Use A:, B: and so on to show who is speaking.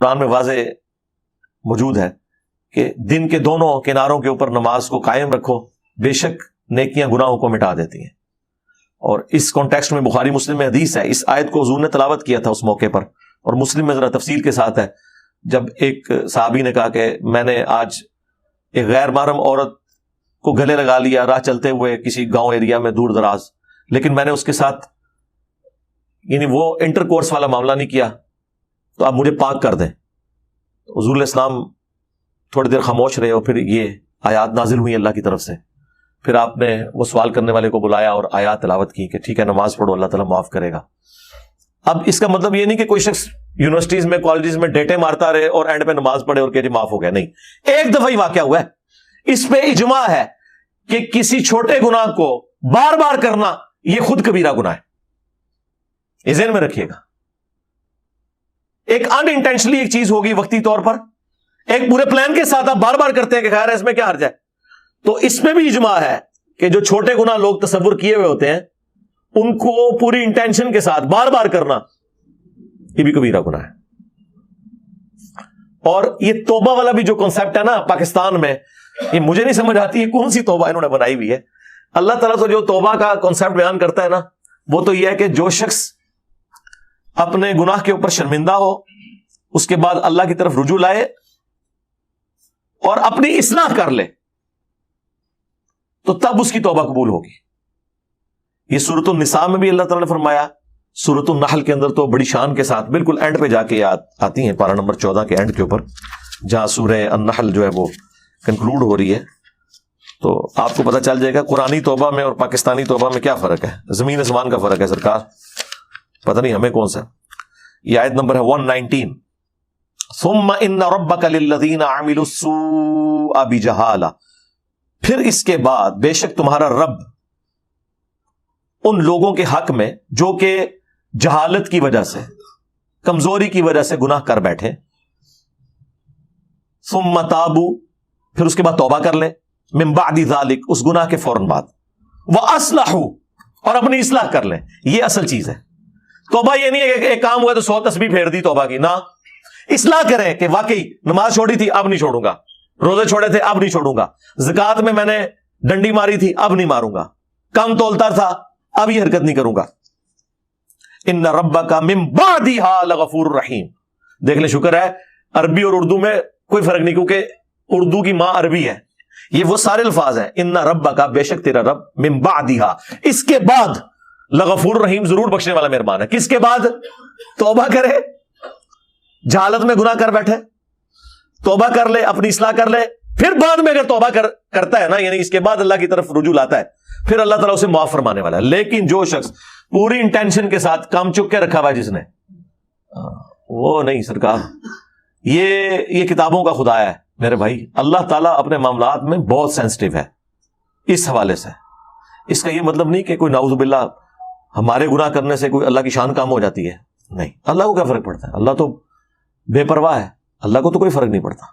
A: قرآن میں واضح موجود ہے کہ دن کے دونوں کناروں کے اوپر نماز کو قائم رکھو، بے شک نیکیاں گناہوں کو مٹا دیتی ہیں. اور اس کانٹیکسٹ میں بخاری مسلم میں حدیث ہے، اس آیت کو حضور نے تلاوت کیا تھا اس موقع پر، اور مسلم میں ذرا تفصیل کے ساتھ ہے. جب ایک صحابی نے کہا کہ میں نے آج ایک غیر محرم عورت کو گلے لگا لیا راہ چلتے ہوئے کسی گاؤں ایریا میں دور دراز، لیکن میں نے اس کے ساتھ یعنی وہ انٹر کورس والا معاملہ نہیں کیا، تو آپ مجھے پاک کر دیں. حضور علیہ السلام تھوڑی دیر خاموش رہے اور پھر یہ آیات نازل ہوئی اللہ کی طرف سے. پھر آپ نے وہ سوال کرنے والے کو بلایا اور آیات تلاوت کی کہ ٹھیک ہے نماز پڑھو، اللہ تعالیٰ معاف کرے گا. اب اس کا مطلب یہ نہیں کہ کوئی شخص یونیورسٹیز میں کالجز میں ڈیٹے مارتا رہے اور اینڈ پہ نماز پڑھے اور کہ جی معاف ہو گیا. نہیں، ایک دفعہ ہی واقعہ ہوا ہے. اس پہ اجماع ہے کہ کسی چھوٹے گناہ کو بار بار کرنا یہ خود کبیرہ گناہ ہے. یہ ذہن میں رکھیے گا. ایک ان انٹینشنلی ایک چیز ہوگی وقتی طور پر، ایک پورے پلان کے ساتھ آپ بار بار کرتے ہیں کہ خیر ہے اس میں کیا حرج ہے. تو اس میں بھی اجماع ہے کہ جو چھوٹے گناہ لوگ تصور کیے ہوئے ہوتے ہیں ان کو پوری انٹینشن کے ساتھ بار بار کرنا یہ بھی کبیرہ گناہ ہے. اور یہ توبہ والا بھی جو کنسپٹ ہے نا پاکستان میں، یہ مجھے نہیں سمجھ آتی ہے کون سی توبہ انہوں نے بنائی ہوئی ہے. اللہ تعالیٰ تو جو توبہ کا کنسپٹ بیان کرتا ہے نا وہ تو یہ ہے کہ جو شخص اپنے گناہ کے اوپر شرمندہ ہو، اس کے بعد اللہ کی طرف رجوع لائے اور اپنی اصلاح کر لے تو تب اس کی توبہ قبول ہوگی. یہ سورۃ النساء میں بھی اللہ تعالیٰ نے فرمایا، سورۃ النحل کے اندر تو بڑی شان کے ساتھ بالکل اینڈ پہ جا کے آتی ہیں، پارہ نمبر 14 کے اینڈ کے اوپر جہاں سورہ النحل جو ہے وہ کنکلوڈ ہو رہی ہے. تو آپ کو پتہ چل جائے گا قرآنی توبہ میں اور پاکستانی توبہ میں کیا فرق ہے. زمین آسمان کا فرق ہے سرکار، پتہ نہیں ہمیں کون سا. یہ آیت نمبر ہے 119. ثم ان ربک للذین عملوا السوء بجہالہ، پھر اس کے بعد بے شک تمہارا رب ان لوگوں کے حق میں جو کہ جہالت کی وجہ سے، کمزوری کی وجہ سے گناہ کر بیٹھے، ثم تابوا، پھر اس کے بعد توبہ کر لیں، من بعد ذلک، اس گناہ کے فوراً بعد، واصلحوا، اور اپنی اصلاح کر لیں. یہ اصل چیز ہے. توبہ یہ نہیں ہے کہ ایک کام ہوا تو 100 تسبیح پھیر دی توبہ کی، نہ، اصلاح کریں کہ واقعی نماز چھوڑی تھی اب نہیں چھوڑوں گا، روزے چھوڑے تھے اب نہیں چھوڑوں گا، زکوٰۃ میں نے ڈنڈی ماری تھی اب نہیں ماروں گا، کم تولتا تھا اب یہ حرکت نہیں کروں گا. ان ربک من بعدھا لغفور رحیم. دیکھ لیں، شکر ہے عربی اور اردو میں کوئی فرق نہیں، کیونکہ اردو کی ماں عربی ہے. یہ وہ سارے الفاظ ہیں، ان ربک، بے شک تیرا رب، من بعدھا، اس کے بعد، لغفور رحیم، ضرور بخشنے والا مہربان ہے. کس کے بعد؟ توبہ کرے، جہالت میں گناہ کر بیٹھے، توبہ کر لے، اپنی اصلاح کر لے، پھر بعد میں اگر توبہ کرتا ہے نا، یعنی اس کے بعد اللہ کی طرف رجوع لاتا ہے، پھر اللہ تعالیٰ اسے معاف فرمانے والا ہے. لیکن جو شخص پوری انٹینشن کے ساتھ کام چک کے رکھا ہوا ہے جس نے، وہ نہیں سرکار. یہ کتابوں کا خدا ہے میرے بھائی. اللہ تعالیٰ اپنے معاملات میں بہت سینسٹیو ہے اس حوالے سے. اس کا یہ مطلب نہیں کہ کوئی نعوذ باللہ ہمارے گناہ کرنے سے کوئی اللہ کی شان کم ہو جاتی ہے. نہیں، اللہ کو کیا فرق پڑتا ہے؟ اللہ تو بے پرواہ ہے، اللہ کو تو کوئی فرق نہیں پڑتا.